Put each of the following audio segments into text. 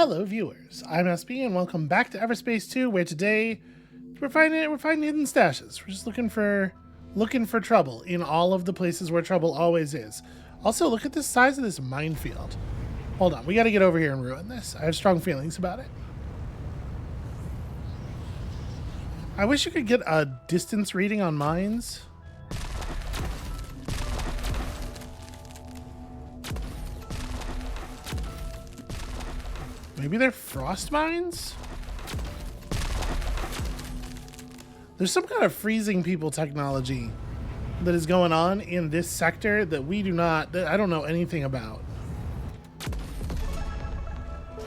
Hello viewers, I'm SB and welcome back to Everspace 2, where today we're finding hidden stashes. We're just looking for trouble in all of the places where trouble always is. Also, look at the size of this minefield. Hold on, we gotta get over here and ruin this. I have strong feelings about it. I wish you could get a distance reading on mines. Maybe they're frost mines? There's some kind of freezing people technology that is going on in this sector that I don't know anything about.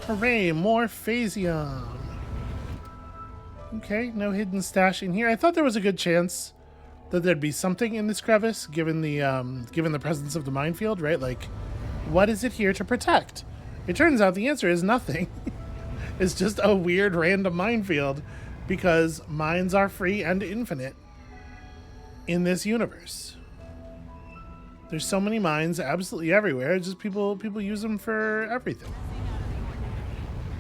Hooray, more phasium. Okay, no hidden stash in here. I thought there was a good chance that there'd be something in this crevice given the presence of the minefield, right? Like, what is it here to protect? It turns out the answer is nothing. It's just a weird random minefield because mines are free and infinite in this universe. There's so many mines absolutely everywhere. Just people use them for everything.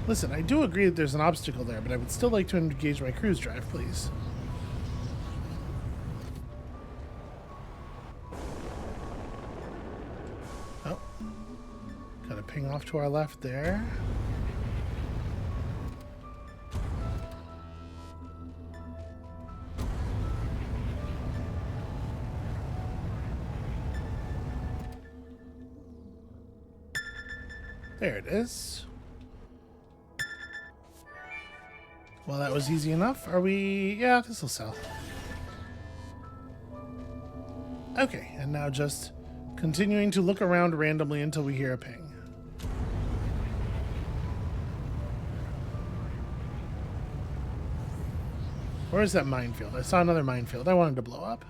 Listen, I do agree that there's an obstacle there, but I would still like to engage my cruise drive, please. Oh. Got a ping off to our left there. There it is. Well, that was easy enough. Are we... Yeah, this will sell. Okay, and now just continuing to look around randomly until we hear a ping. Where is that minefield? I saw another minefield. I wanted to blow up.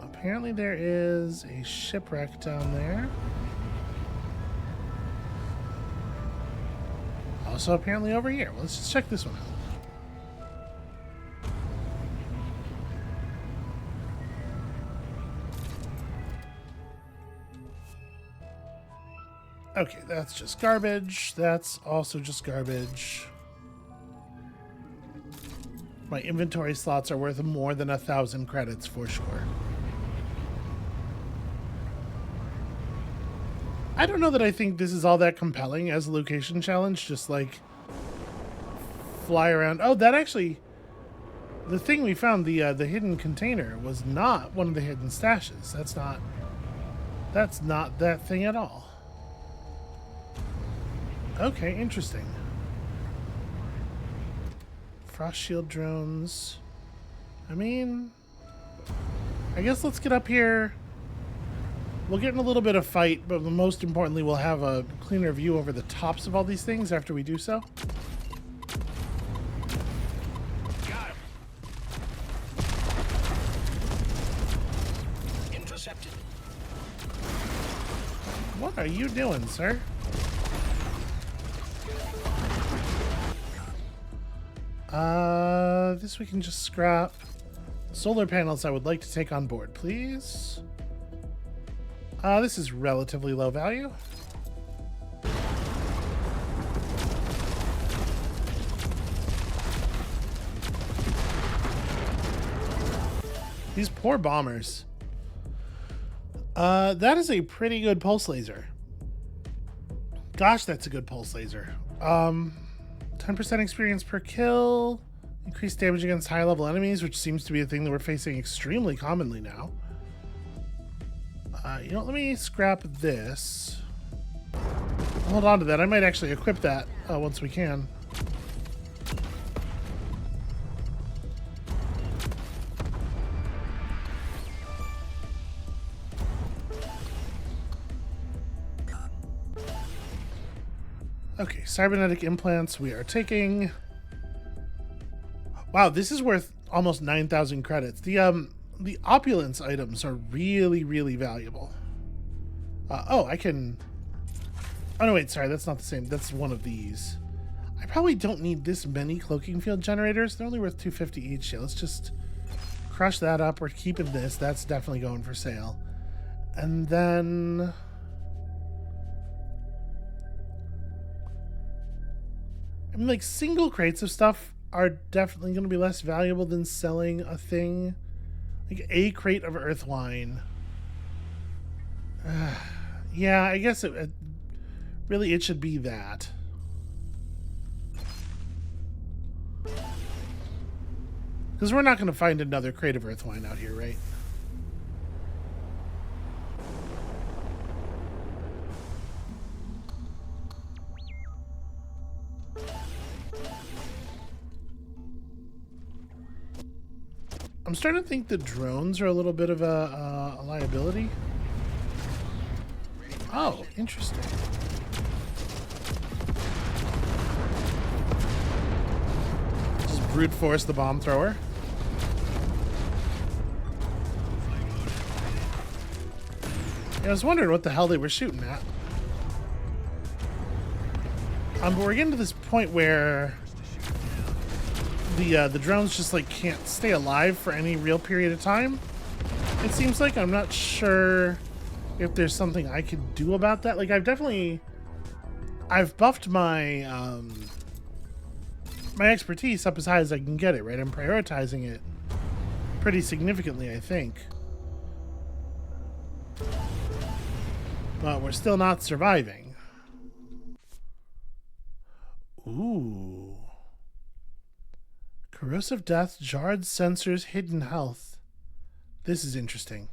Apparently there is a shipwreck down there. Also apparently over here. Well, let's just check this one out. Okay, that's just garbage. That's also just garbage. My inventory slots are worth more than 1,000 credits for sure. I don't know that I think this is all that compelling as a location challenge, just like fly around. Oh, that actually, the thing we found, the hidden container was not one of the hidden stashes. That's not that thing at all. Okay, interesting. Frost shield drones. I mean, I guess let's get up here. We'll get in a little bit of fight, but most importantly, we'll have a cleaner view over the tops of all these things after we do so. Got him. Intercepted. What are you doing, sir? This we can just scrap. Solar panels I would like to take on board, please. This is relatively low value. These poor bombers. That is a pretty good pulse laser. Gosh, that's a good pulse laser. 10% experience per kill. Increased damage against high-level enemies, which seems to be a thing that we're facing extremely commonly now. You know, let me scrap this. Hold on to that. I might actually equip that once we can. Okay, cybernetic implants we are taking. Wow, this is worth almost 9,000 credits. The opulence items are really, really valuable. Oh, I can... Oh, no, wait, sorry, that's not the same. That's one of these. I probably don't need this many cloaking field generators. They're only worth 250 each. Yeah, let's just crush that up. We're keeping this. That's definitely going for sale. And then I mean, like, single crates of stuff are definitely going to be less valuable than selling a thing. Like a crate of earthwine. Yeah, I guess really it should be that. Because we're not going to find another crate of earthwine out here, right? I'm starting to think the drones are a little bit of a liability. Oh, interesting. Just brute force the bomb thrower. Yeah, I was wondering what the hell they were shooting at. But we're getting to this point where the drones just like can't stay alive for any real period of time. It seems like I'm not sure if there's something I could do about that. Like I've buffed my my expertise up as high as I can get it, right? I'm prioritizing it pretty significantly, I think. But we're still not surviving. Ooh. Corrosive death, jarred sensors, hidden health. This is interesting.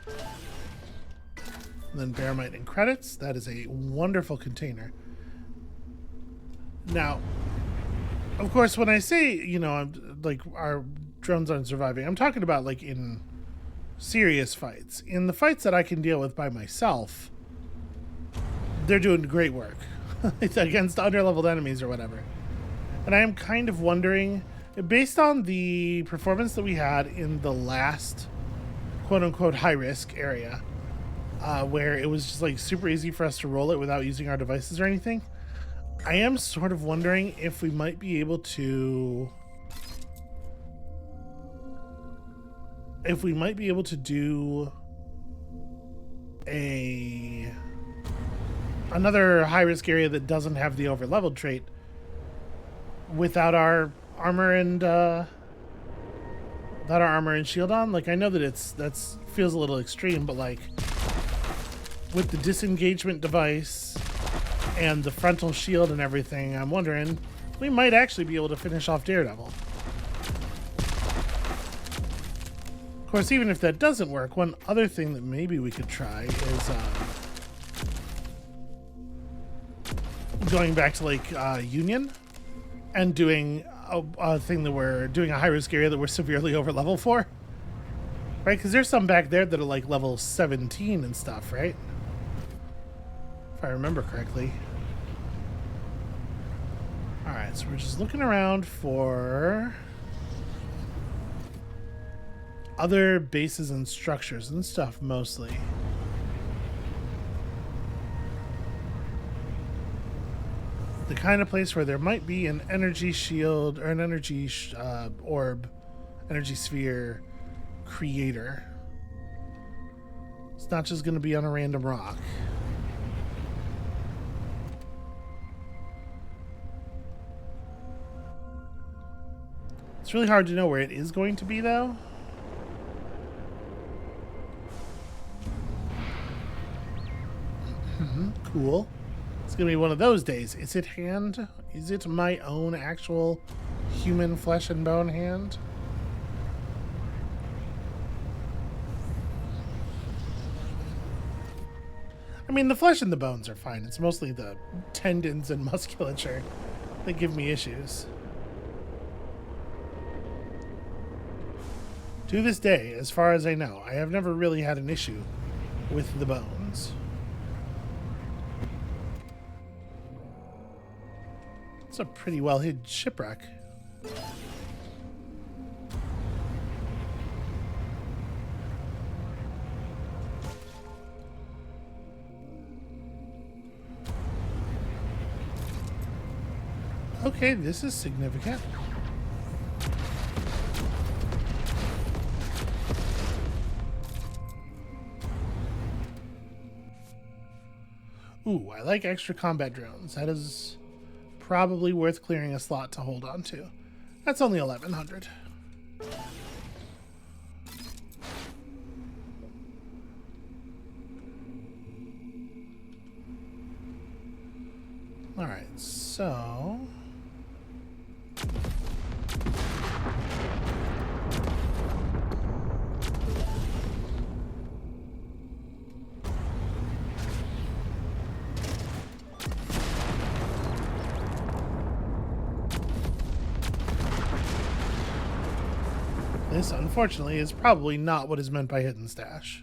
And then Bearmite and credits. That is a wonderful container. Now, of course, when I say, you know, I'm, like, our drones aren't surviving, I'm talking about, like, in serious fights. In the fights that I can deal with by myself, they're doing great work. It's against underleveled enemies or whatever. And I am kind of wondering, based on the performance that we had in the last quote-unquote high-risk area, where it was just like super easy for us to roll it without using our devices or anything, I am sort of wondering if we might be able to do another high-risk area that doesn't have the over-leveled trait without our armor and shield on. Like, I know that that's feels a little extreme, but like with the disengagement device and the frontal shield and everything, I'm wondering we might actually be able to finish off Daredevil. Of course, even if that doesn't work, one other thing that maybe we could try is going back to like Union and doing a thing that we're doing a high-risk area that we're severely over level for, right? Because there's some back there that are like level 17 and stuff, right? If I remember correctly. All right, so we're just looking around for other bases and structures and stuff, mostly. The kind of place where there might be an energy shield or an energy orb, energy sphere creator. It's not just going to be on a random rock. It's really hard to know where it is going to be, though. Cool. It's gonna be one of those days. Is it hand? Is it my own actual human flesh and bone hand? I mean, the flesh and the bones are fine. It's mostly the tendons and musculature that give me issues. To this day, as far as I know, I have never really had an issue with the bones. It's a pretty well hid shipwreck. Okay, this is significant. Ooh, I like extra combat drones. That is probably worth clearing a slot to hold on to. That's only 1100. Alright, so... this, unfortunately, is probably not what is meant by hidden stash.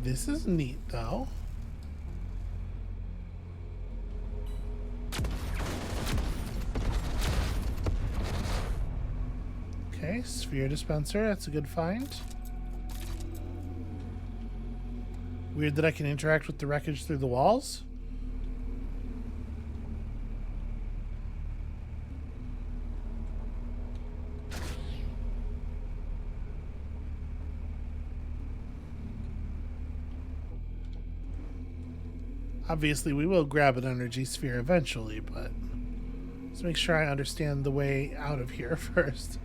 This is neat, though. Okay, sphere dispenser. That's a good find. Weird that I can interact with the wreckage through the walls. Obviously, we will grab an energy sphere eventually, but let's make sure I understand the way out of here first.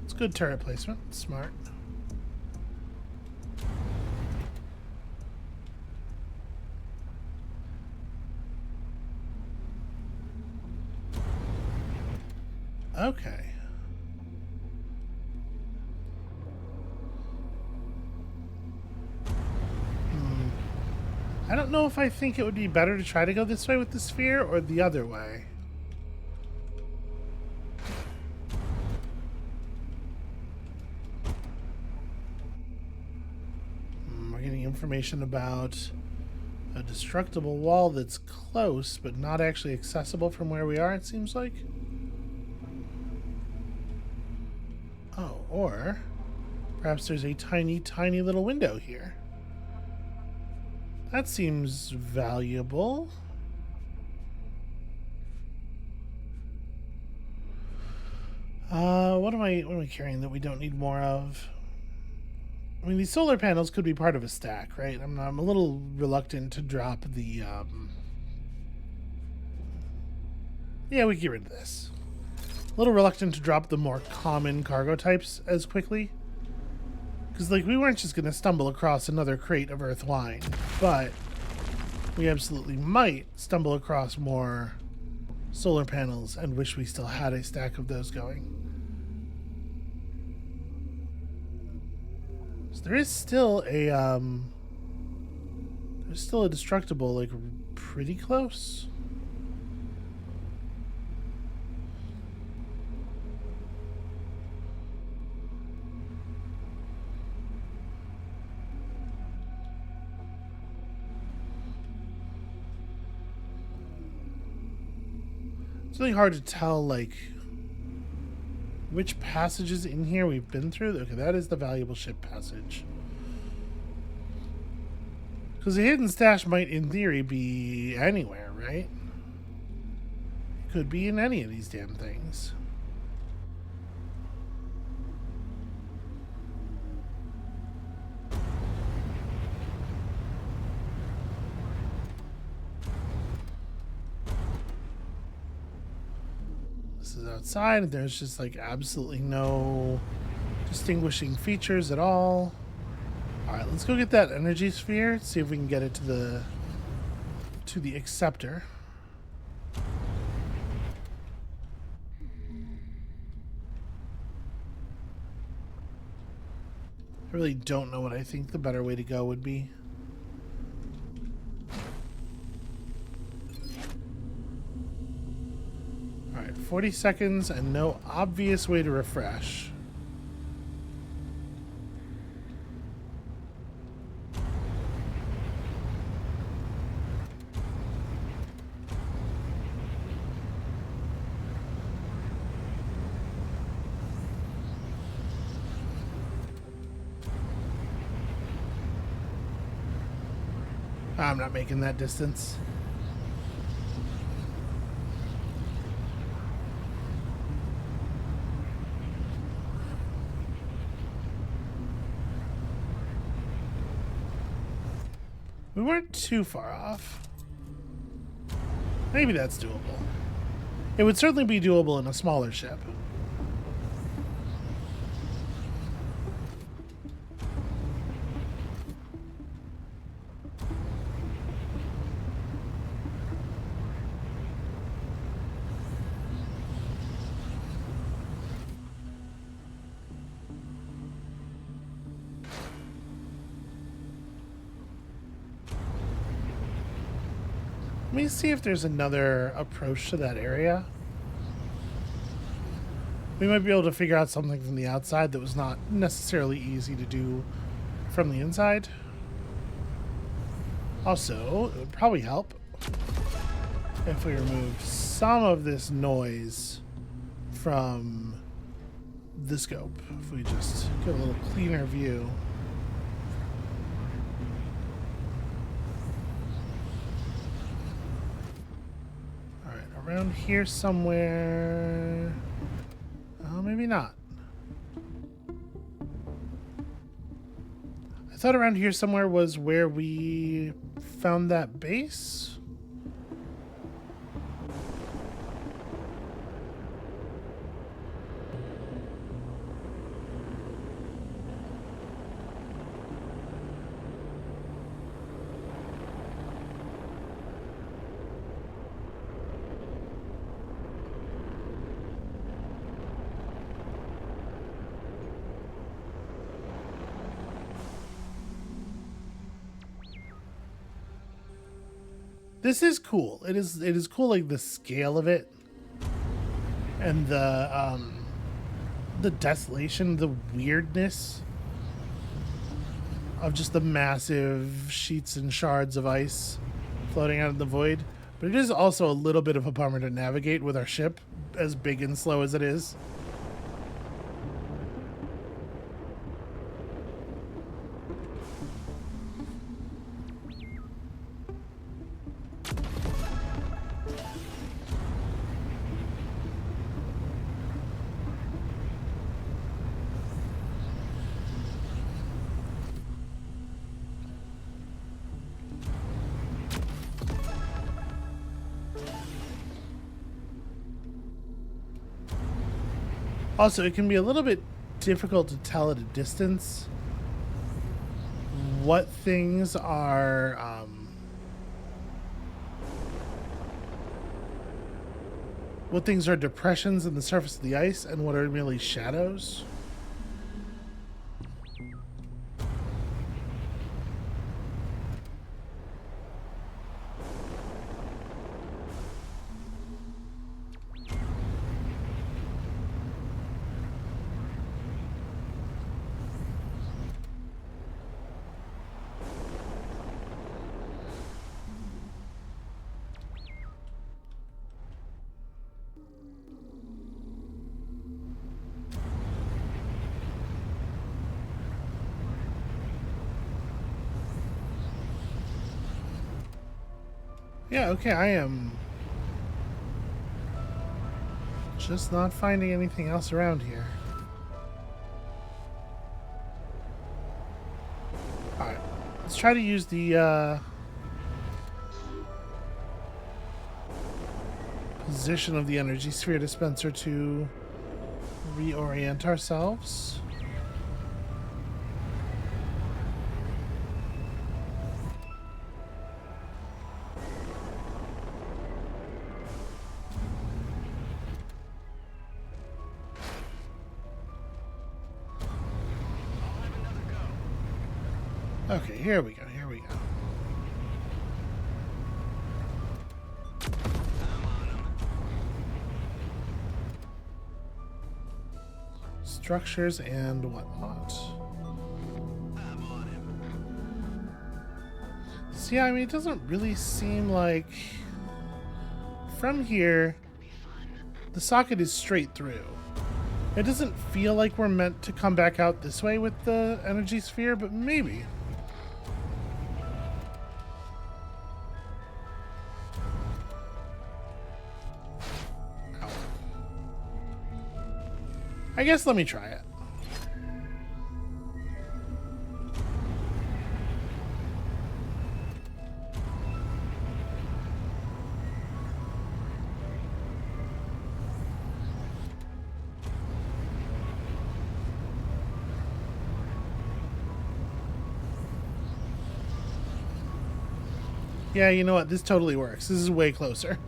It's good turret placement. Smart. Okay. I don't know if I think it would be better to try to go this way with the sphere or the other way. We're getting information about a destructible wall that's close but not actually accessible from where we are, it seems like. Oh, or perhaps there's a tiny, tiny little window here. That seems valuable. What am I carrying that we don't need more of? I mean, these solar panels could be part of a stack, right? I'm a little reluctant to drop the, yeah, we can get rid of this. A little reluctant to drop the more common cargo types as quickly. Because, like, we weren't just going to stumble across another crate of Earth line, but we absolutely might stumble across more solar panels and wish we still had a stack of those going. So there is still a, there's still a destructible, like, pretty close. It's really hard to tell, like, which passages in here we've been through. Okay, that is the valuable ship passage. Because the hidden stash might, in theory, be anywhere, right? It could be in any of these damn things. Outside, and there's just like absolutely no distinguishing features at all. Alright, let's go get that energy sphere, see if we can get it to the acceptor. I really don't know what I think the better way to go would be. Alright, 40 seconds and no obvious way to refresh. I'm not making that distance. We weren't too far off. Maybe that's doable. It would certainly be doable in a smaller ship. Let me see if there's another approach to that area. We might be able to figure out something from the outside that was not necessarily easy to do from the inside. Also, it would probably help if we remove some of this noise from the scope. If we just get a little cleaner view. Around here somewhere. Oh, maybe not. I thought around here somewhere was where we found that base. This is cool. It is cool, like the scale of it, and the desolation, the weirdness of just the massive sheets and shards of ice floating out in the void. But it is also a little bit of a bummer to navigate with our ship, as big and slow as it is. Also, it can be a little bit difficult to tell at a distance what things are depressions in the surface of the ice and what are merely shadows. Yeah, okay, I am just not finding anything else around here. Alright, let's try to use the position of the energy sphere dispenser to reorient ourselves. Okay, here we go, here we go. Structures and whatnot. See, I mean, it doesn't really seem like from here the socket is straight through. It doesn't feel like we're meant to come back out this way with the energy sphere, but maybe. I guess let me try it. Yeah, you know what? This totally works. This is way closer.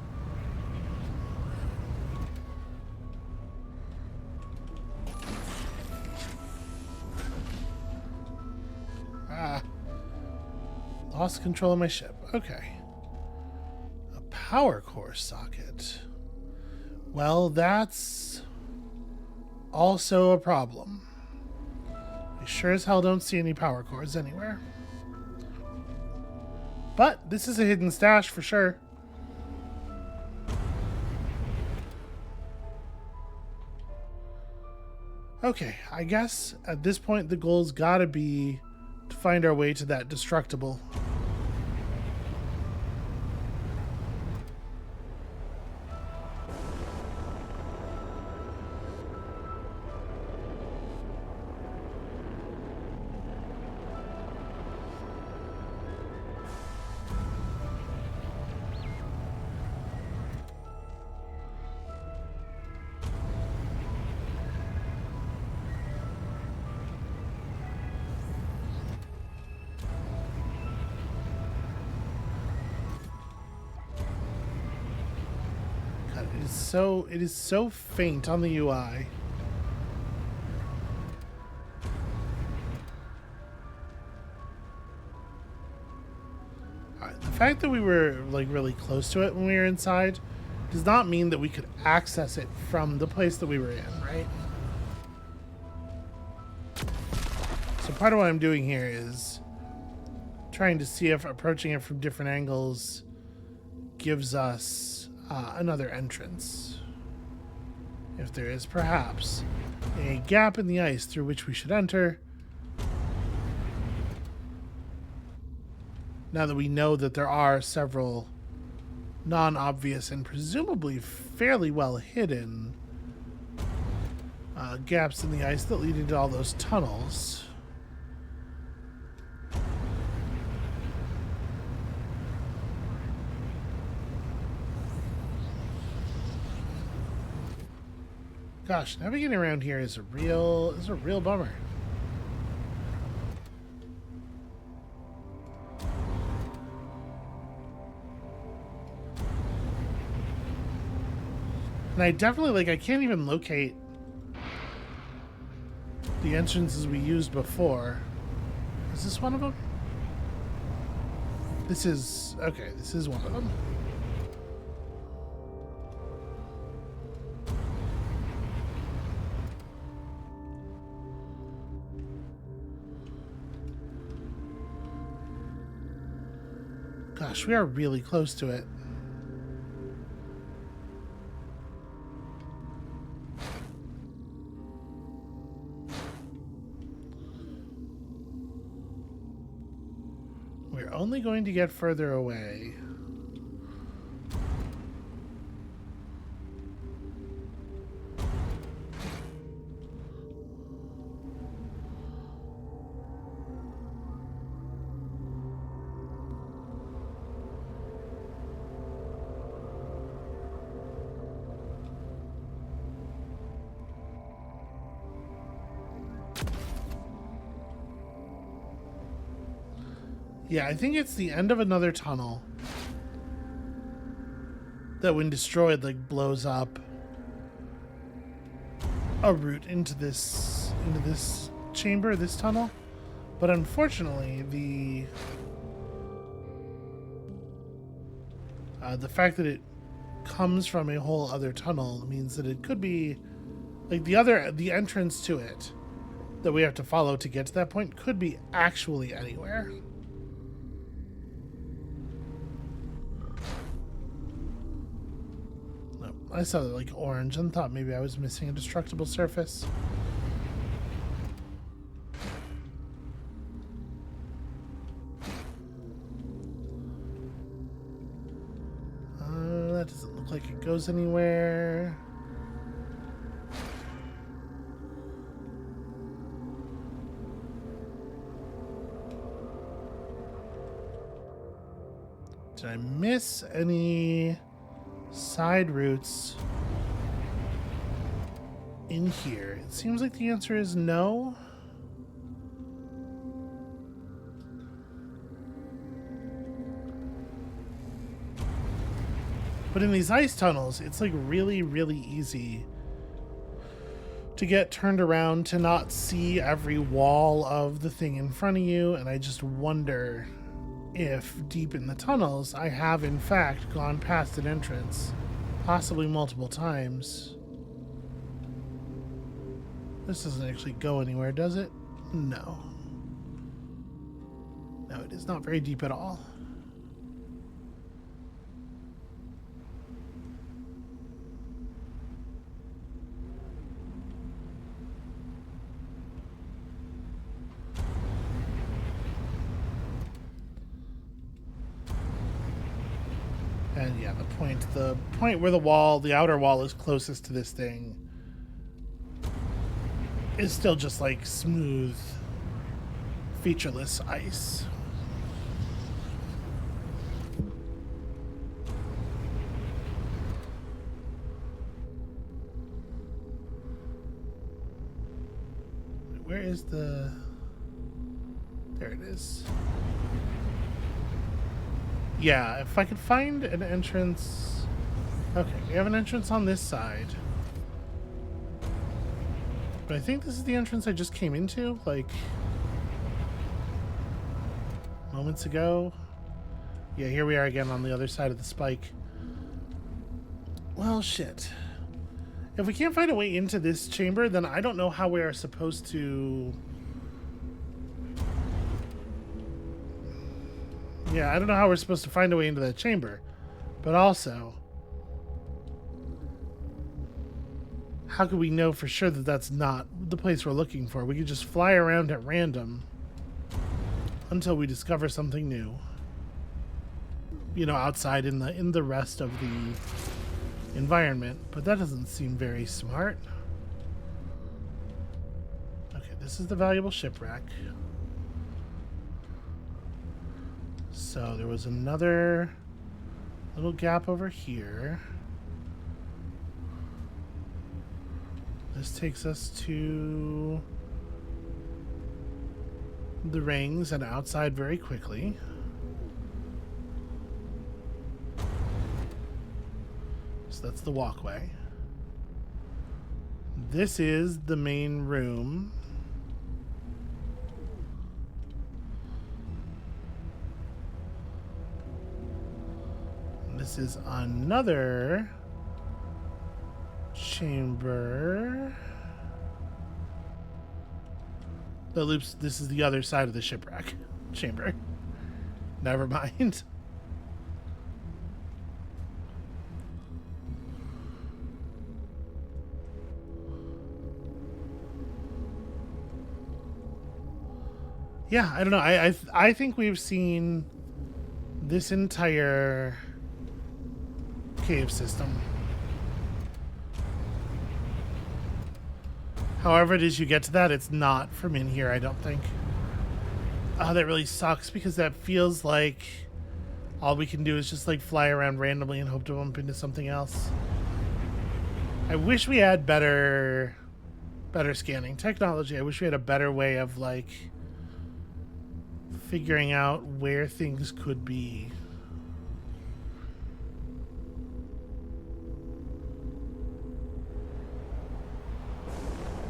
Ah. Lost control of my ship. Okay. A power core socket. Well, that's also a problem. I sure as hell don't see any power cores anywhere. But this is a hidden stash for sure. Okay, I guess at this point the goal's gotta be to find our way to that destructible. It is so faint on the UI. The fact that we were like really close to it when we were inside does not mean that we could access it from the place that we were in, right? So part of what I'm doing here is trying to see if approaching it from different angles gives us another entrance. If there is perhaps a gap in the ice through which we should enter. Now that we know that there are several non-obvious and presumably fairly well hidden gaps in the ice that lead into all those tunnels. Gosh, navigating around here is a real bummer. And I definitely, I can't even locate the entrances we used before. Is this one of them? This is, okay, this is one of them. Gosh, we are really close to it. We're only going to get further away. Yeah, I think it's the end of another tunnel that when destroyed, blows up a route into this chamber, this tunnel. But unfortunately, the fact that it comes from a whole other tunnel means that it could be the entrance to it that we have to follow to get to that point could be actually anywhere. I saw that orange and thought maybe I was missing a destructible surface. That doesn't look like it goes anywhere. Did I miss any side routes in here? It seems like the answer is no. But in these ice tunnels, it's like really, really easy to get turned around, to not see every wall of the thing in front of you. And I just wonder if deep in the tunnels, I have in fact gone past an entrance, possibly multiple times. This doesn't actually go anywhere, does it? No. No, it is not very deep at all. And yeah, the point where the outer wall is closest to this thing is still just like smooth, featureless ice. Where is the... There it is. Yeah, if I could find an entrance... Okay, we have an entrance on this side. But I think this is the entrance I just came into, like, moments ago. Yeah, here we are again on the other side of the spike. Well, shit. If we can't find a way into this chamber, then I don't know how we are supposed to... Yeah, I don't know how we're supposed to find a way into that chamber. But also, how could we know for sure that that's not the place we're looking for? We could just fly around at random until we discover something new. You know, outside in the rest of the environment. But that doesn't seem very smart. Okay, this is the valuable shipwreck. So there was another little gap over here. This takes us to the rings and outside very quickly. So that's the walkway. This is the main room. This is another chamber. The loops. This is the other side of the shipwreck chamber. Never mind. Yeah, I don't know. I think we've seen this entire cave system. However it is you get to that, it's not from in here, I don't think. Oh, that really sucks, because that feels like all we can do is just like fly around randomly and hope to bump into something else. I wish we had better scanning technology. I wish we had a better way of like figuring out where things could be.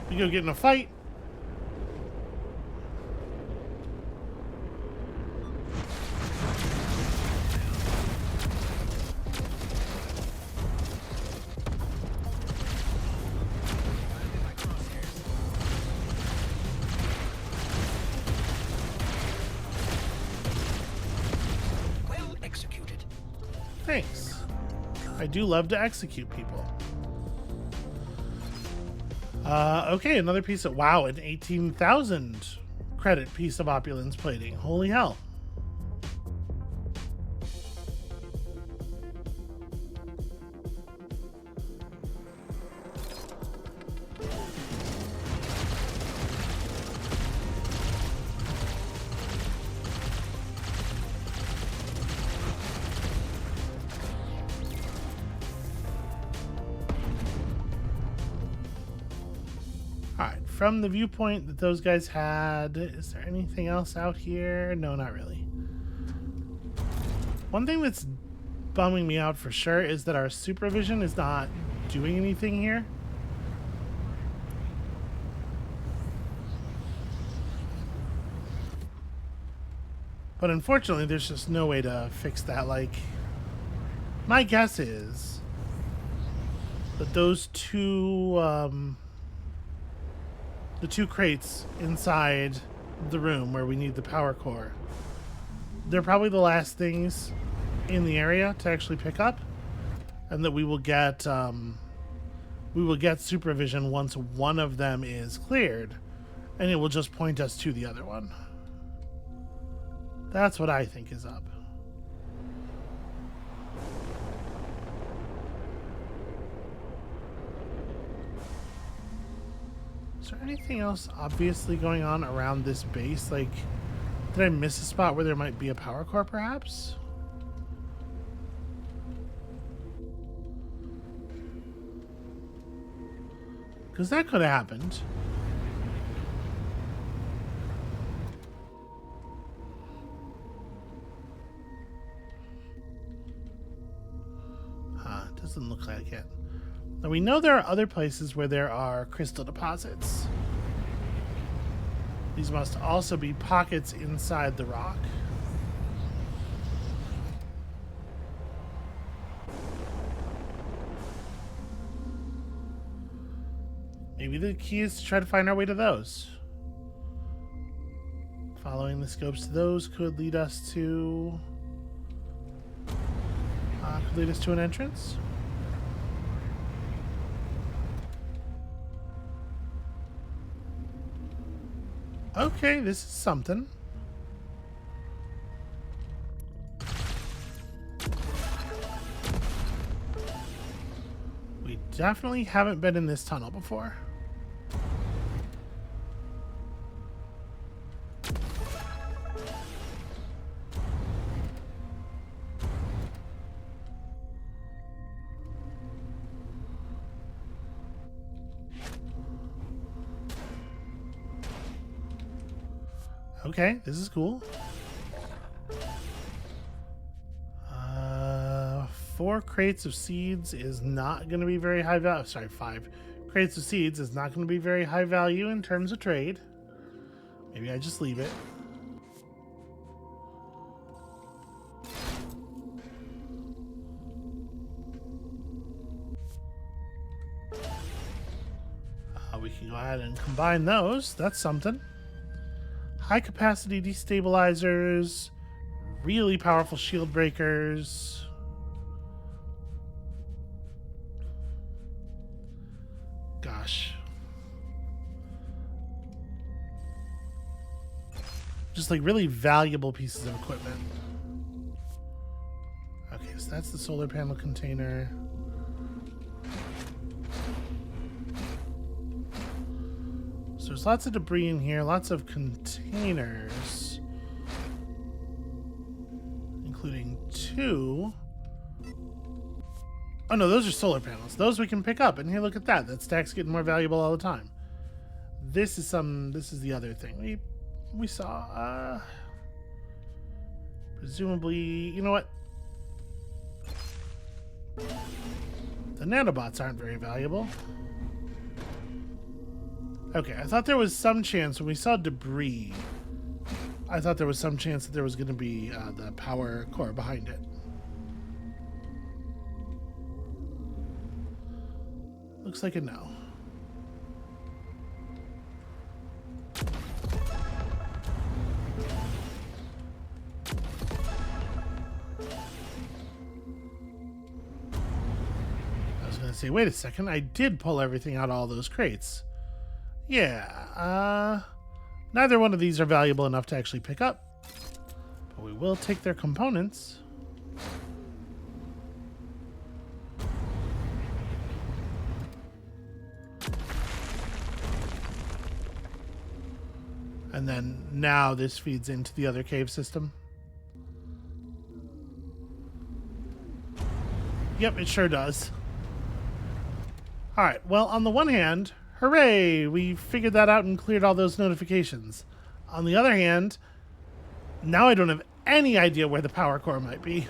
We go get in a fight. Well executed. Thanks. I do love to execute people. Okay, another piece of... Wow, an 18,000 credit piece of opulence plating. Holy hell. from the viewpoint that those guys had, is there anything else out here? No, not really. One thing that's bumming me out for sure is that our supervision is not doing anything here. But unfortunately, there's just no way to fix that. Like, my guess is that those two, the two crates inside the room where we need the power core, they're probably the last things in the area to actually pick up, and that we will get supervision once one of them is cleared, and it will just point us to the other one. That's what I think is up. Is there anything else obviously going on around this base? Like, did I miss a spot where there might be a power core, perhaps? Because that could have happened. Doesn't look like it. Now we know there are other places where there are crystal deposits. These must also be pockets inside the rock. Maybe the key is to try to find our way to those. Following the scopes to those could lead us to an entrance. Okay, this is something. We definitely haven't been in this tunnel before. Okay, this is cool. 4 crates of seeds is not going to be very high value. Sorry, 5 crates of seeds is not going to be very high value in terms of trade. Maybe I just leave it. We can go ahead and combine those. That's something. High capacity destabilizers, really powerful shield breakers. Gosh. Just like really valuable pieces of equipment. Okay, so that's the solar panel container. So there's lots of debris in here, lots of containers, including 2. Oh no, those are solar panels. Those we can pick up. And here, look at that. That stack's getting more valuable all the time. This is the other thing we saw. Presumably, you know what? The nanobots aren't very valuable. Okay, I thought there was some chance when we saw debris. I thought there was some chance that there was going to be the power core behind it. Looks like a no. I was going to say, wait a second, I did pull everything out of all those crates. Yeah, neither one of these are valuable enough to actually pick up, but we will take their components. And then now this feeds into the other cave system. Yep, it sure does. All right, well, on the one hand, Hooray! We figured that out and cleared all those notifications. On the other hand, now I don't have any idea where the power core might be.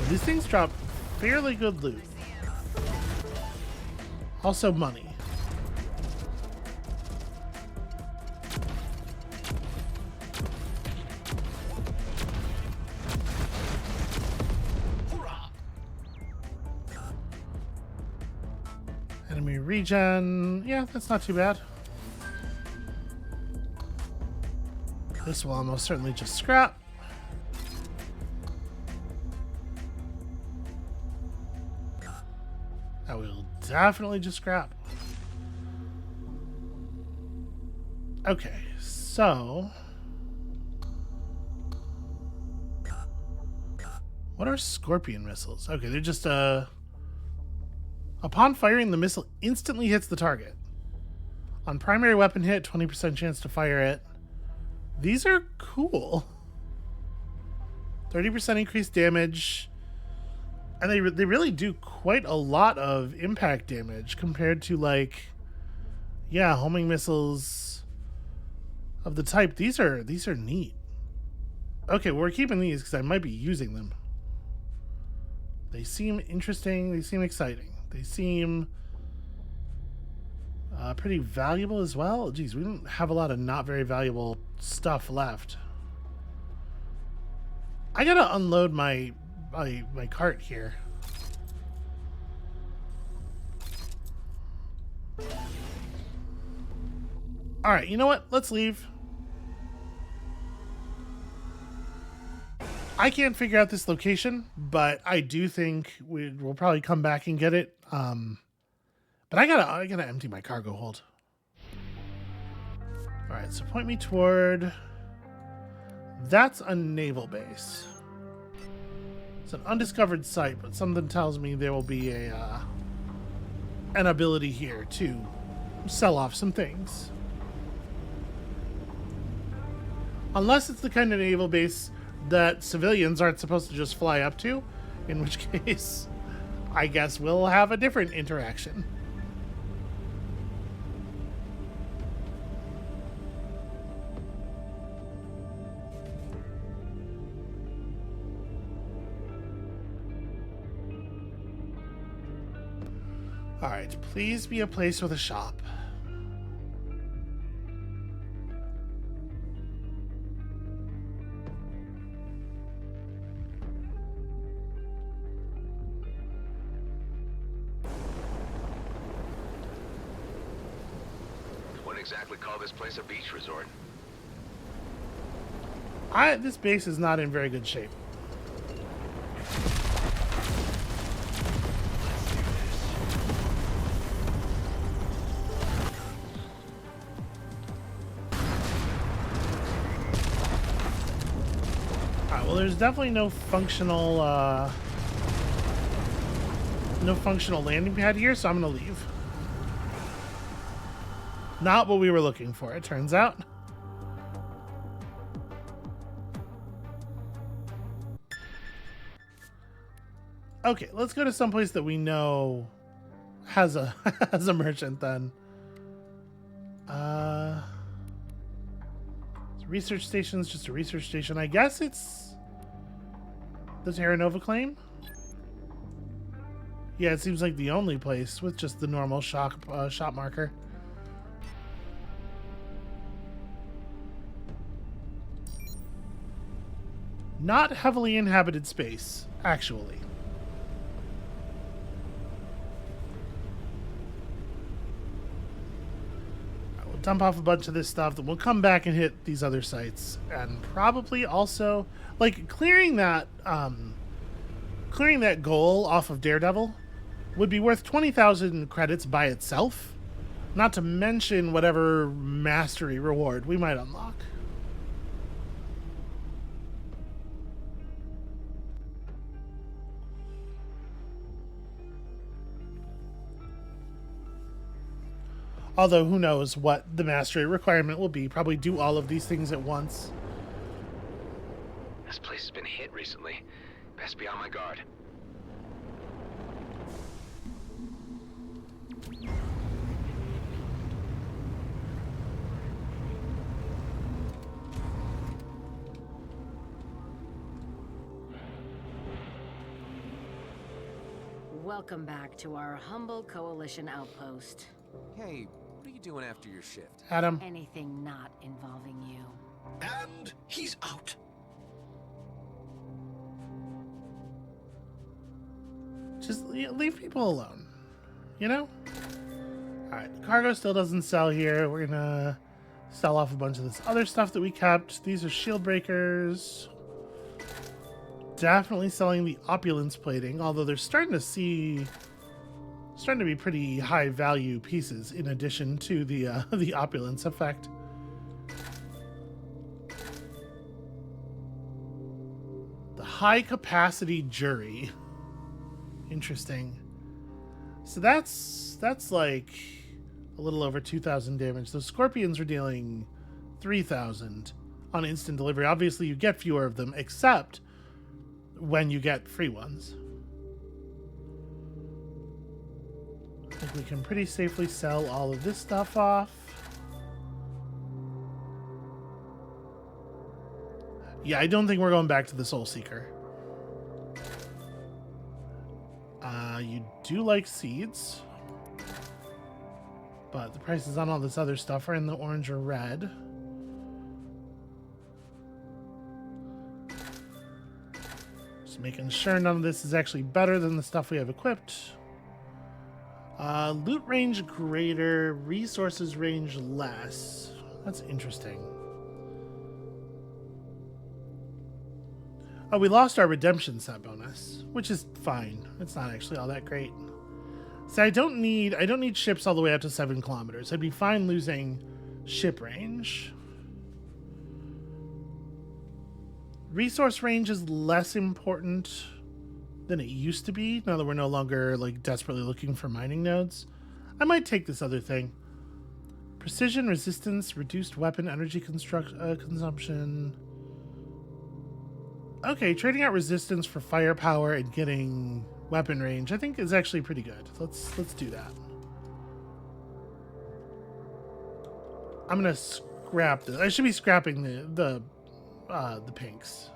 These things drop fairly good loot. Also money. Hoorah! Enemy regen. Yeah, that's not too bad. This will almost certainly just scrap. That will definitely just scrap. Okay, so what are scorpion missiles? Okay, they're just upon firing, the missile instantly hits the target. On primary weapon hit, 20% chance to fire it. These are cool. 30% increased damage. And they really do quite a lot of impact damage compared to, like, yeah, homing missiles of the type. These are neat. Okay, well, we're keeping these because I might be using them. They seem interesting. They seem exciting. They seem pretty valuable as well. Geez, we don't have a lot of not very valuable stuff left. I gotta unload my cart here. All right, you know what? Let's leave. I can't figure out this location, but I do think we'll probably come back and get it. But I gotta empty my cargo hold. All right, so point me toward. That's a naval base. It's an undiscovered site, but something tells me there will be an ability here to sell off some things. Unless it's the kind of naval base that civilians aren't supposed to just fly up to, in which case, I guess we'll have a different interaction. All right, please be a place with a shop. Wouldn't exactly call this place a beach resort. This base is not in very good shape. Well, there's definitely no functional landing pad here, so I'm gonna leave. Not what we were looking for, it turns out. Okay, let's go to someplace that we know has a has a merchant then. Research station's just a research station. I guess it's the Terra Nova claim. Yeah, it seems like the only place with just the normal shop marker. Not heavily inhabited space, actually. Dump off a bunch of this stuff, then we'll come back and hit these other sites, and probably also like clearing that goal off of Daredevil would be worth 20,000 credits by itself, Not to mention whatever mastery reward we might unlock. Although, who knows what the mastery requirement will be. Probably do all of these things at once. This place has been hit recently. Best be on my guard. Welcome back to our humble coalition outpost. Hey, what are you doing after your shift? Adam. Anything not involving you. And he's out. Just leave people alone. You know? Alright, cargo still doesn't sell here. We're gonna sell off a bunch of this other stuff that we kept. These are shield breakers. Definitely selling the opulence plating, although they're starting to be pretty high value pieces in addition to the the opulence effect. The high capacity jury. Interesting. So that's like a little over 2,000 damage. Those scorpions are dealing 3,000 on instant delivery. Obviously, you get fewer of them, except when you get free ones. I think we can pretty safely sell all of this stuff off. Yeah, I don't think we're going back to the Soul Seeker. You do like seeds, but the prices on all this other stuff are in the orange or red. Just making sure none of this is actually better than the stuff we have equipped. Loot range greater, resources range less. That's interesting. Oh, we lost our redemption set bonus, which is fine. It's not actually all that great. So I don't need ships all the way up to 7 kilometers. I'd be fine losing ship range. Resource range is less important than it used to be, now that we're no longer like desperately looking for mining nodes. I might take this other thing. Precision, resistance, reduced weapon energy consumption. Okay, trading out resistance for firepower and getting weapon range, I think is actually pretty good. Let's do that. I'm gonna scrap this. I should be scrapping the pinks.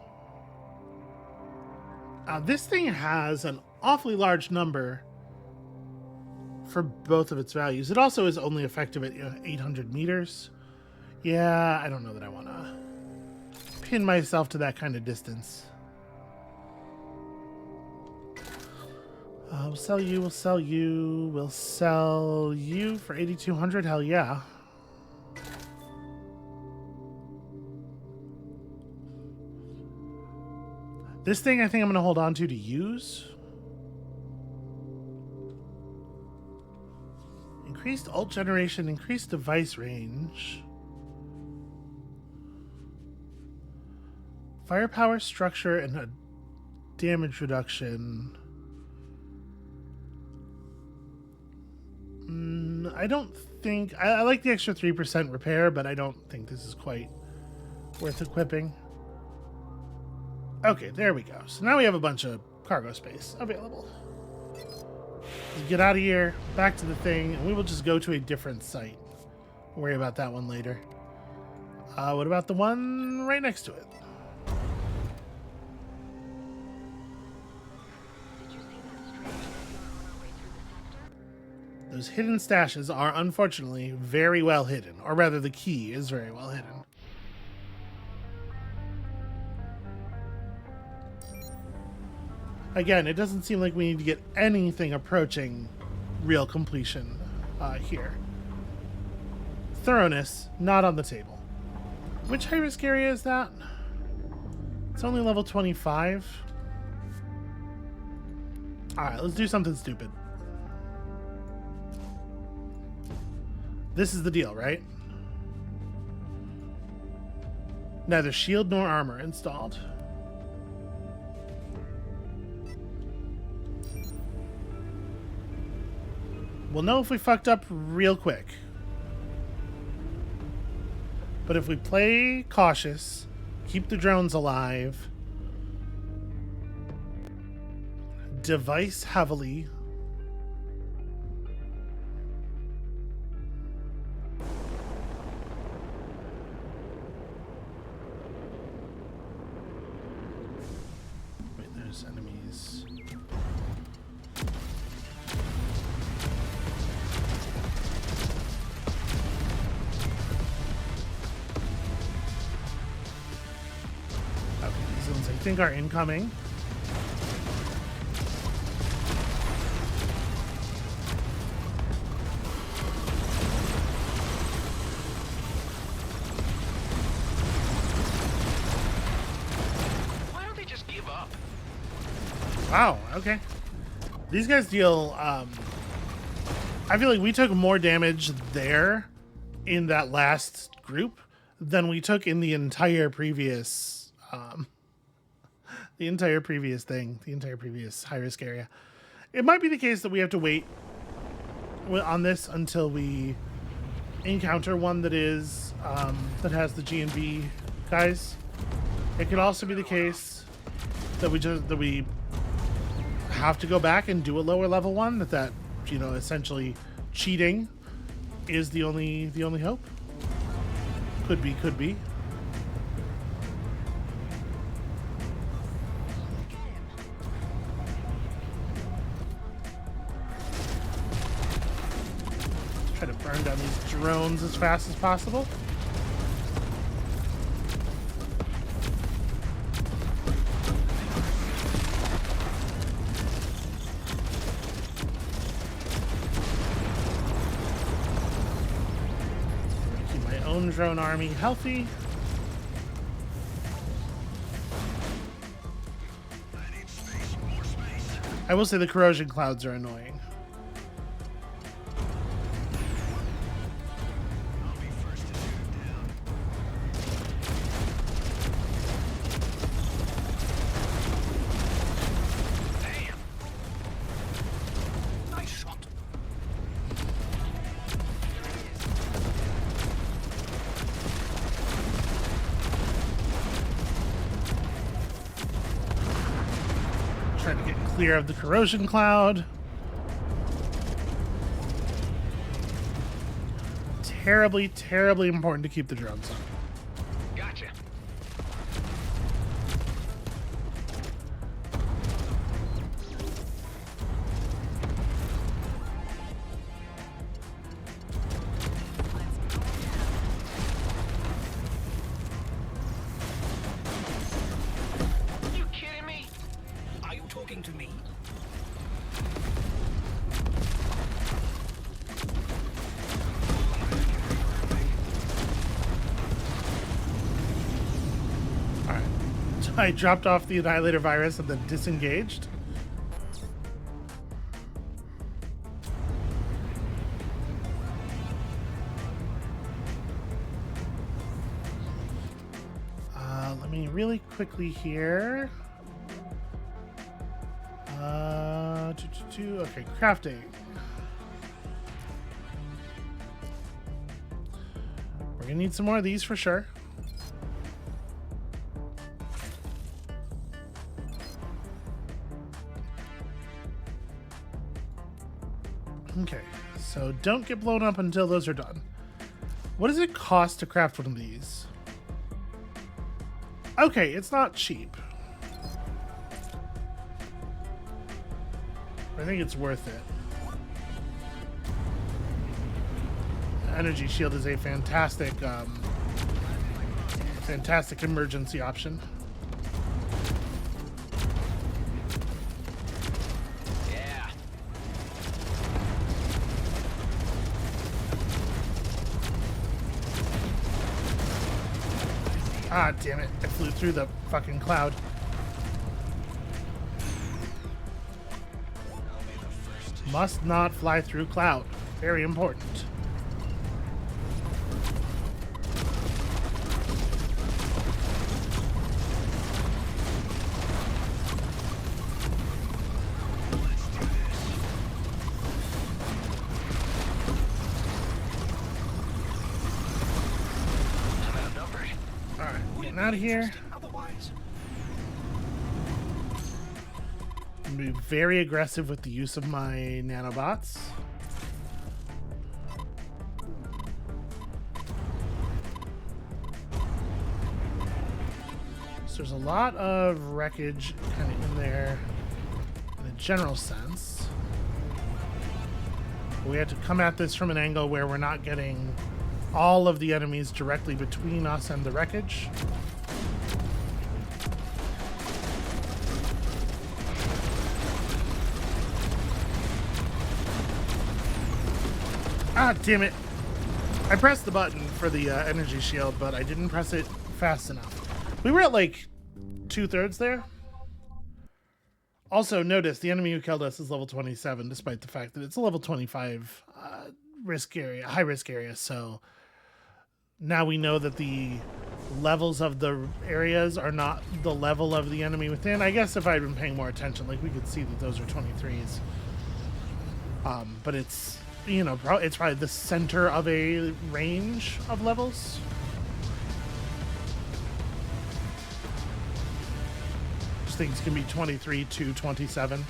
This thing has an awfully large number for both of its values. It also is only effective at 800 meters. Yeah, I don't know that I want to pin myself to that kind of distance. We'll sell you, we'll sell you, we'll sell you for 8,200. Hell yeah. This thing I think I'm going to hold on to use. Increased ult generation, increased device range. Firepower, structure, and a damage reduction. I don't think... I like the extra 3% repair, but I don't think this is quite worth equipping. Okay, there we go. So now we have a bunch of cargo space available. Let's get out of here, back to the thing, and we will just go to a different site. We'll worry about that one later. What about the one right next to it? Those hidden stashes are unfortunately very well hidden, or rather the key is very well hidden. Again, it doesn't seem like we need to get anything approaching real completion here. Thoroughness, not on the table. Which high-risk area is that? It's only level 25. Alright, let's do something stupid. This is the deal, right? Neither shield nor armor installed. We'll know if we fucked up real quick. But if we play cautious, keep the drones alive, device heavily, wait, there's enemies. Okay, these ones I think are incoming. Why don't they just give up? Wow, okay. These guys deal, I feel like we took more damage there in that last group than we took in the entire previous, the entire previous high-risk area. It might be the case that we have to wait on this until we encounter one that is, that has the G&B guys. It could also be the case that we have to go back and do a lower level one, that you know, essentially cheating is the only hope. Could be. Try to burn down these drones as fast as possible. Drone army healthy. I will say the corrosion clouds are annoying. Damn. Nice shot. Trying to get clear of the corrosion cloud. Terribly, terribly important to keep the drones on. Gotcha. You kidding me? Are you talking to me? Alright. So I dropped off the Annihilator virus and then disengaged. Let me really quickly here. Okay, crafting. We're gonna need some more of these for sure. Okay, so don't get blown up until those are done. What does it cost to craft one of these? Okay, it's not cheap. I think it's worth it. Energy shield is a fantastic, fantastic emergency option. Yeah. Ah, damn it. I flew through the fucking cloud. Must not fly through cloud. Very important. getting out of here. Otherwise, I'm going to be very aggressive with the use of my nanobots. So there's a lot of wreckage kind of in there in a general sense. But we have to come at this from an angle where we're not getting all of the enemies directly between us and the wreckage. Ah, damn it. I pressed the button for the energy shield, but I didn't press it fast enough. We were at like 2/3 there. Also, notice the enemy who killed us is level 27, despite the fact that it's a level 25 risk area, high risk area. So now we know that the levels of the areas are not the level of the enemy within. I guess if I'd been paying more attention, like we could see that those are 23s. But it's, you know, it's probably the center of a range of levels. Things can be 23 to 27.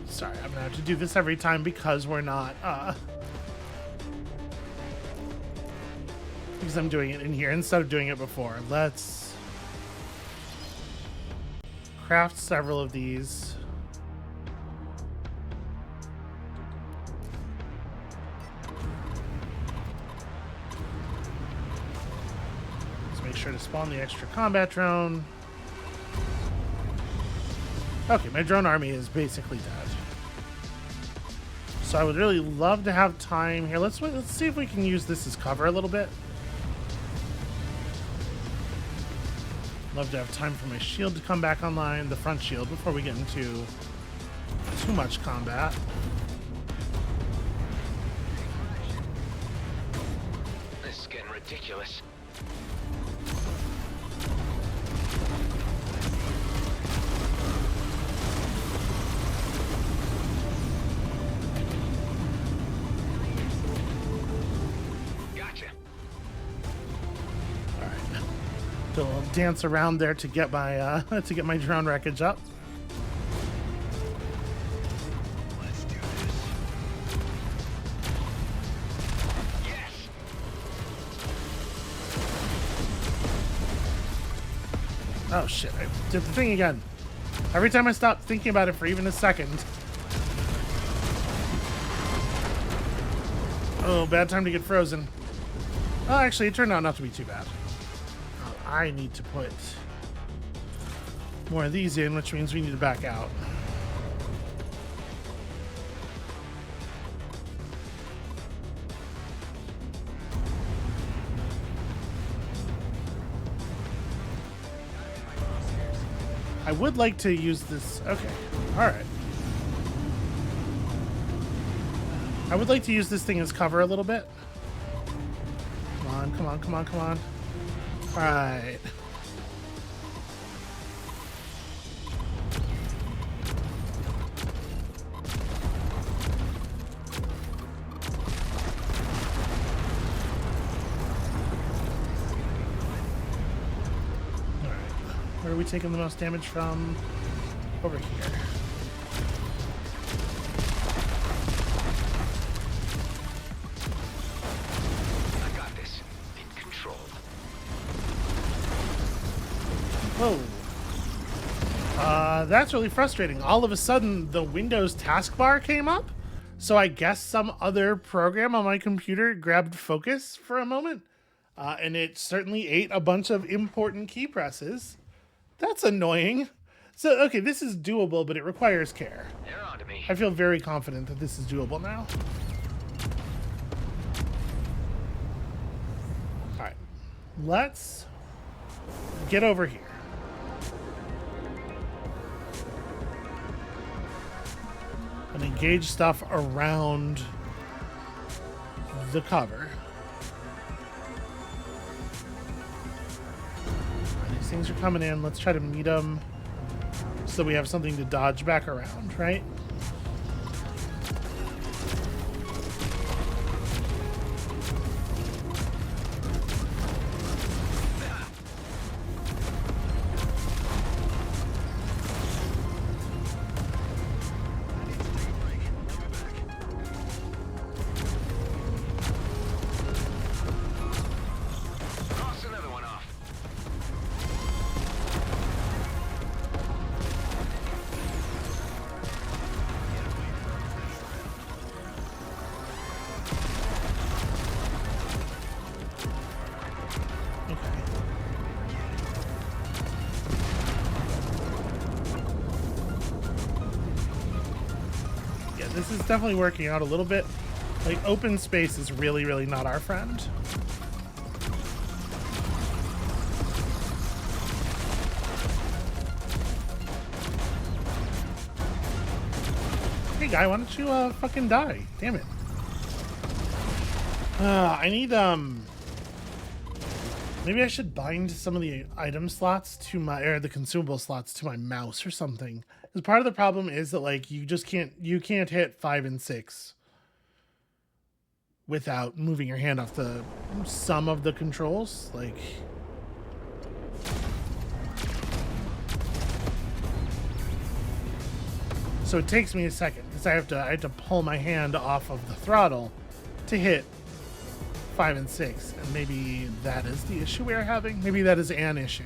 Sorry, I'm gonna have to do this every time because we're not, because I'm doing it in here instead of doing it before. Let's craft several of these. Let's make sure to spawn the extra combat drone. Okay, my drone army is basically dead. So I would really love to have time here. Let's see if we can use this as cover a little bit. Love to have time for my shield to come back online, the front shield, before we get into too much combat. This is getting ridiculous. Do a little dance around there to get my drone wreckage up. let's do this. Yes. Oh shit! I did the thing again. Every time I stop thinking about it for even a second. Oh, bad time to get frozen. Oh, actually, it turned out not to be too bad. I need to put more of these in, which means we need to back out. I would like to use this. Okay, all right. I would like to use this thing as cover a little bit. Come on, come on, come on, come on. All right. Where are we taking the most damage from? Over here. I got this. In control. Whoa. That's really frustrating. All of a sudden, the Windows taskbar came up. So I guess some other program on my computer grabbed focus for a moment. And it certainly ate a bunch of important key presses. That's annoying. So, okay, this is doable, but it requires care. They're on to me. I feel very confident that this is doable now. All right, let's get over here. and engage stuff around the cover. These things are coming in. Let's try to meet them so we have something to dodge back around, right? Toss another one off. Yeah, this is definitely working out a little bit. Like, open space is really, really not our friend. Hey, guy, why don't you fucking die? Damn it. I need maybe I should bind some of the item slots to my, or the consumable slots to my mouse or something. Because part of the problem is that, like, you can't hit 5 and 6 without moving your hand off the some of the controls. Like, so it takes me a second because I have to pull my hand off of the throttle to hit 5 and 6, and maybe that is the issue we're having. Maybe that is an issue.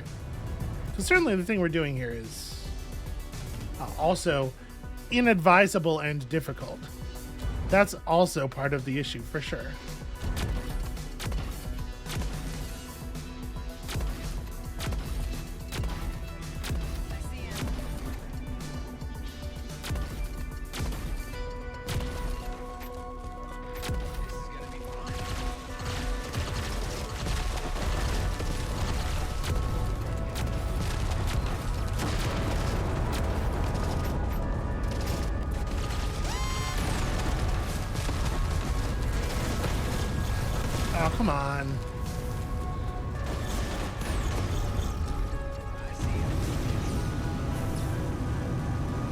Because certainly the thing we're doing here is also inadvisable and difficult. That's also part of the issue for sure. Oh, come on.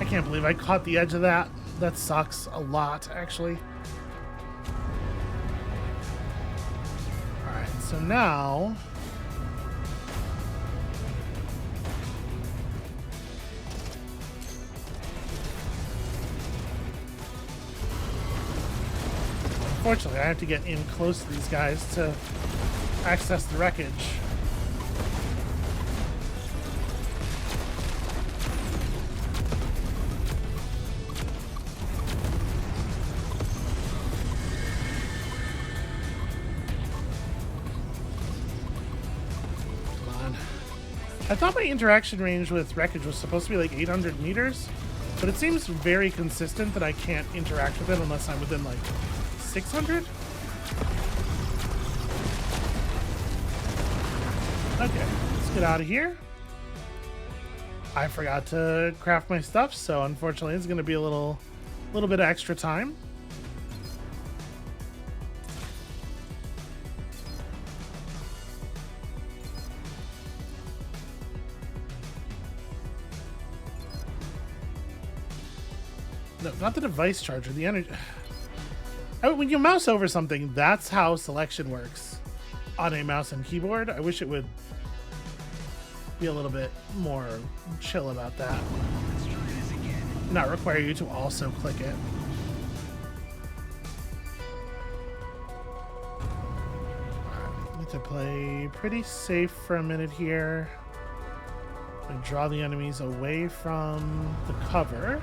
I can't believe I caught the edge of that. That sucks a lot, actually. Alright, so now... Unfortunately, I have to get in close to these guys to access the wreckage. Come on. I thought my interaction range with wreckage was supposed to be like 800 meters, but it seems very consistent that I can't interact with it unless I'm within like 600? Okay, let's get out of here. I forgot to craft my stuff, so unfortunately it's going to be a little bit of extra time. No, not the device charger, the energy... When you mouse over something, that's how selection works on a mouse and keyboard. I wish it would be a little bit more chill about that. Let's try this again. Not require you to also click it. Alright, need to play pretty safe for a minute here. And draw the enemies away from the cover.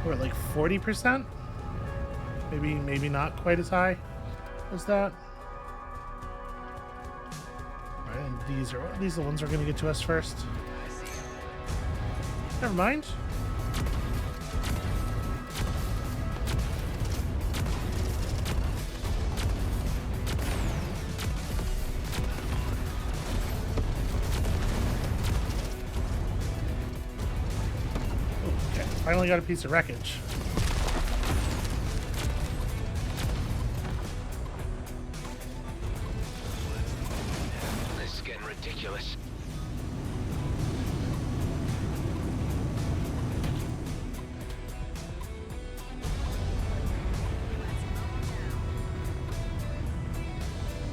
We're at like 40%? Maybe not quite as high as that. Right, and these are the ones that are gonna get to us first. Never mind. finally got a piece of wreckage. This is getting ridiculous.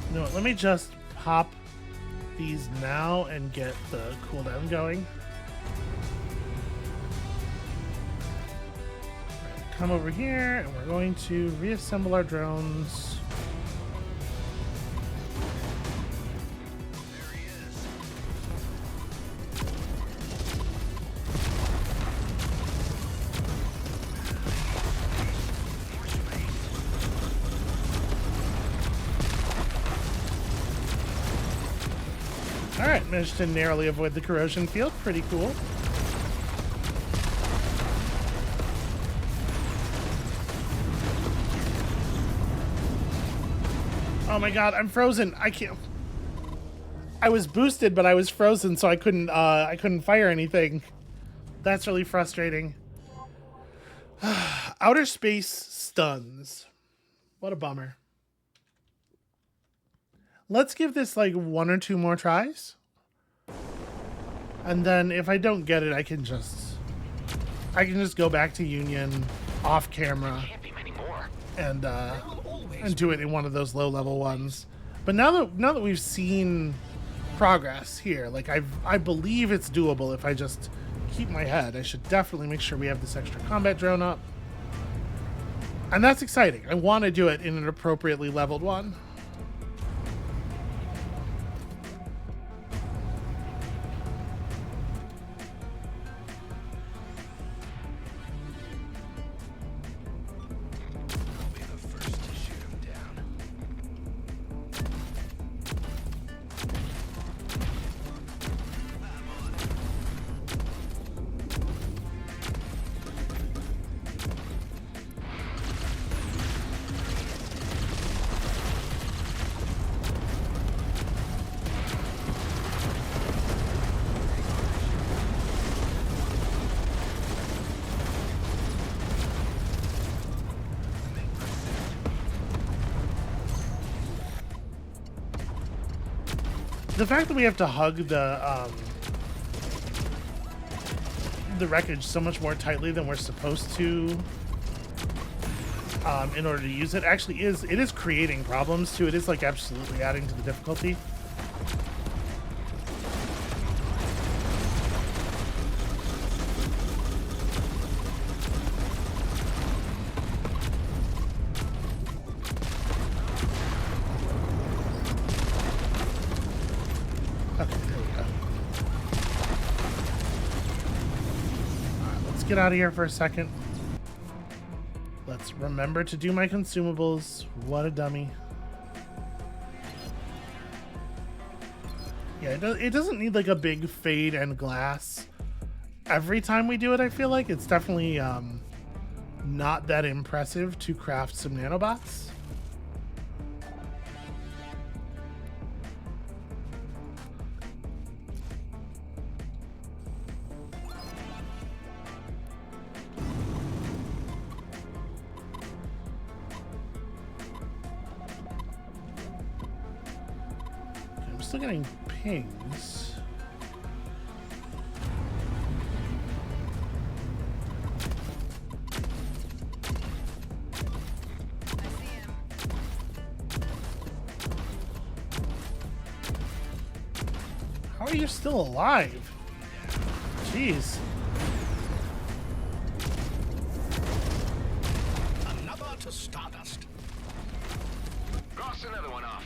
You know what, let me just pop these now and get the cooldown going. Right, come over here and we're going to reassemble our drones. There he is. More space. Alright, managed to narrowly avoid the corrosion field. Pretty cool. Oh my god, I'm frozen. I can't. I was boosted, but I was frozen, so I couldn't fire anything. That's really frustrating. Outer space stuns. What a bummer. Let's give this like 1 or 2 more tries. And then if I don't get it, I can just go back to Union off camera Can't be many more. and do it in one of those low level ones. But now that we've seen progress here, like I believe it's doable if I just keep my head. I should definitely make sure we have this extra combat drone up. And that's exciting. I want to do it in an appropriately leveled one. I'll be the first to shoot him down. The fact that we have to hug the wreckage so much more tightly than we're supposed to in order to use it actually is creating problems too. It is like absolutely adding to the difficulty. Okay, there we go. Alright, let's get out of here for a second. Let's remember to do my consumables. What a dummy. Yeah, it doesn't need like a big fade and glass every time we do it, I feel like. It's definitely not that impressive to craft some nanobots. I'm still getting pings. How are you still alive? Jeez. Another to Stardust. Cross another one off.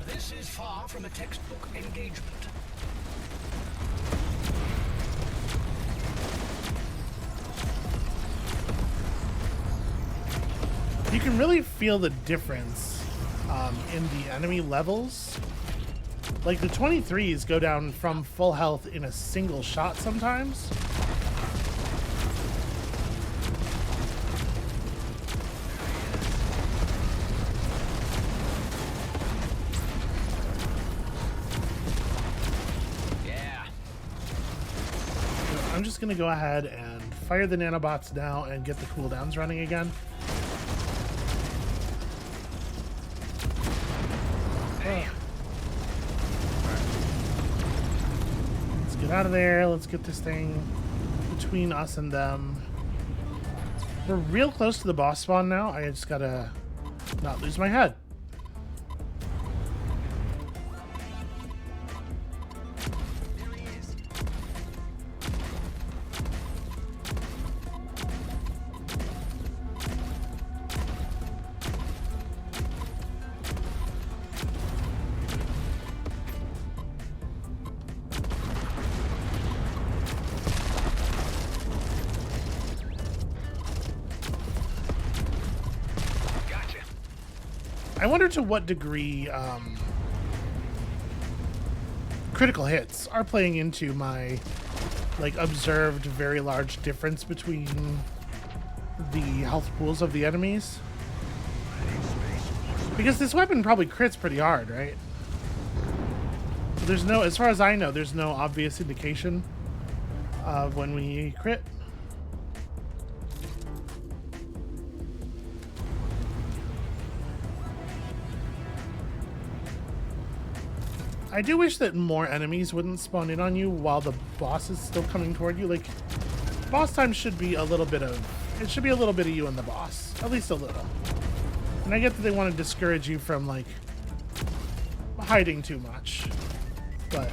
This is far from a textbook engagement. You can really feel the difference in the enemy levels Like, the 23s go down from full health in a single shot sometimes. Yeah. I'm just going to go ahead and fire the nanobots now and get the cooldowns running again. Hey. Let's get out of there. Let's get this thing between us and them. We're real close to the boss spawn now. I just gotta not lose my head. I wonder to what degree critical hits are playing into my like observed very large difference between the health pools of the enemies. Because this weapon probably crits pretty hard, right? There's no, as far as I know, there's no obvious indication of when we crit. I do wish that more enemies wouldn't spawn in on you while the boss is still coming toward you. Like, boss time should be a little bit of... It should be a little bit of you and the boss. At least a little. And I get that they want to discourage you from, like, hiding too much. But...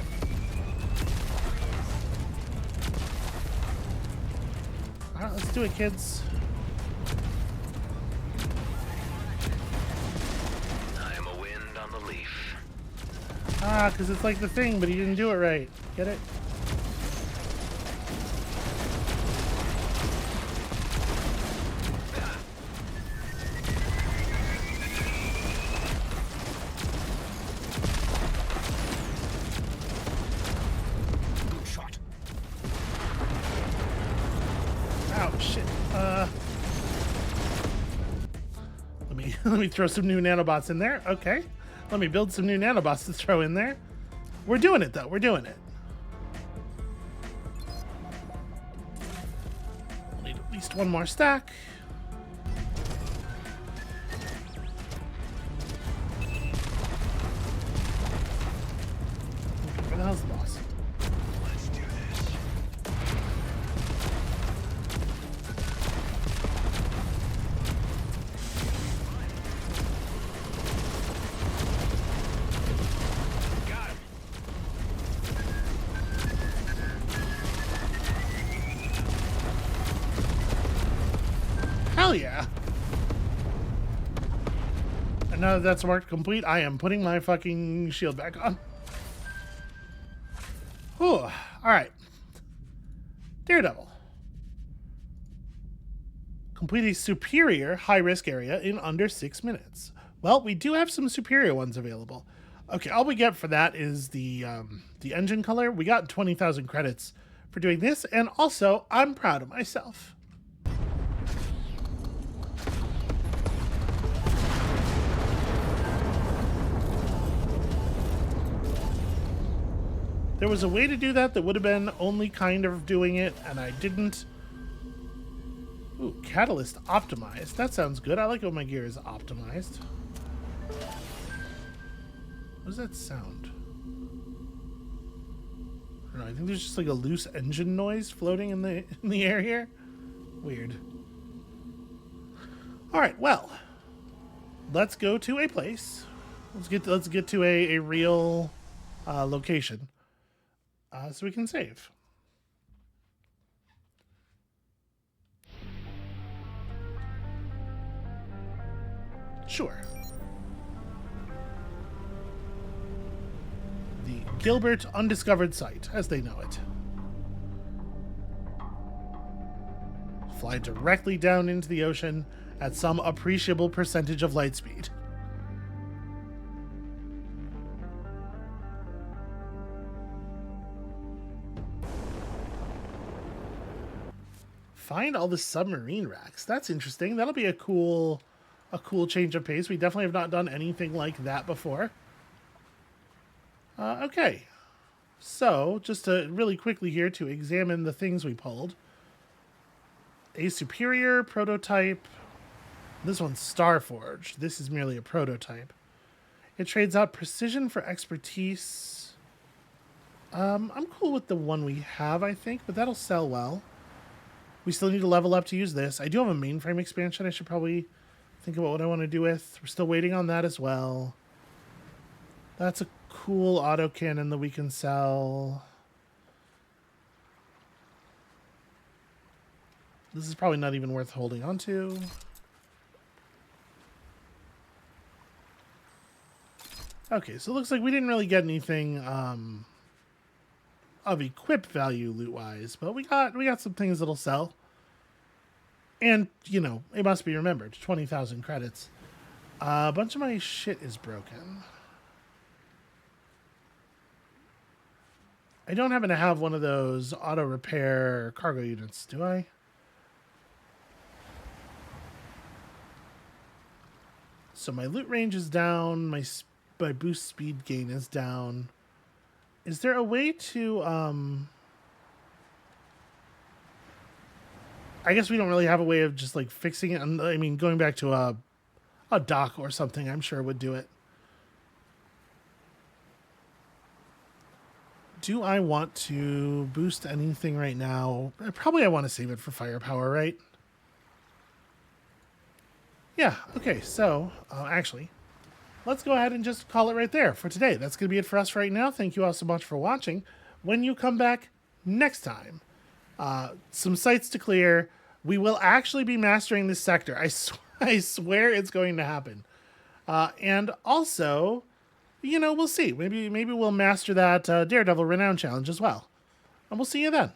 Alright, let's do it, kids. I'm a wind on the leaf. Ah, because it's like the thing, but he didn't do it right. Get it? Good shot. Oh, shit. Let me throw some new nanobots in there. Okay. Let me build some new nanobots to throw in there. We're doing it, though. We're doing it. We'll need at least one more stack. Where the hell's the boss? Let's do this. Got him. Hell yeah. And now that that's marked complete, I am putting my fucking shield back on. Whew. Alright. Daredevil. Complete a superior high-risk area in under 6 minutes. Well, we do have some superior ones available. Okay, all we get for that is the engine color. We got 20,000 credits for doing this, and also, I'm proud of myself. There was a way to do that that would have been only kind of doing it, and I didn't. Ooh, catalyst optimized. That sounds good. I like it when my gear is optimized. What does that sound? I don't know. I think there's just like a loose engine noise floating in the air here. Weird. All right. Well, let's go to a place. Let's get to a real location. So we can save. Sure. The Gilbert Undiscovered Site, as they know it. Fly directly down into the ocean at some appreciable percentage of light speed. Find all the submarine wrecks. That's interesting. That'll be a cool change of pace. We definitely have not done anything like that before. Okay. So, just to really quickly here to examine the things we pulled. A superior prototype. This one's Starforged. This is merely a prototype. It trades out precision for expertise. I'm cool with the one we have, I think, but that'll sell well. We still need to level up to use this. I do have a mainframe expansion I should probably think about what I want to do with. We're still waiting on that as well. That's a cool autocannon that we can sell. This is probably not even worth holding on to. Okay, so it looks like we didn't really get anything of equip value loot-wise, but we got some things that'll sell. And, you know, it must be remembered, 20,000 credits. A bunch of my shit is broken. I don't happen to have one of those auto repair cargo units, do I? So my loot range is down, my boost speed gain is down. Is there a way to, I guess we don't really have a way of just like fixing it. I mean, going back to a dock or something, I'm sure would do it. Do I want to boost anything right now? Probably I want to save it for firepower, right? Yeah, okay, so, actually, let's go ahead and just call it right there for today. That's going to be it for us right now. Thank you all so much for watching. When you come back next time, some sites to clear. We will actually be mastering this sector. I swear it's going to happen. And also, you know, we'll see. Maybe we'll master that Daredevil Renown Challenge as well. And we'll see you then.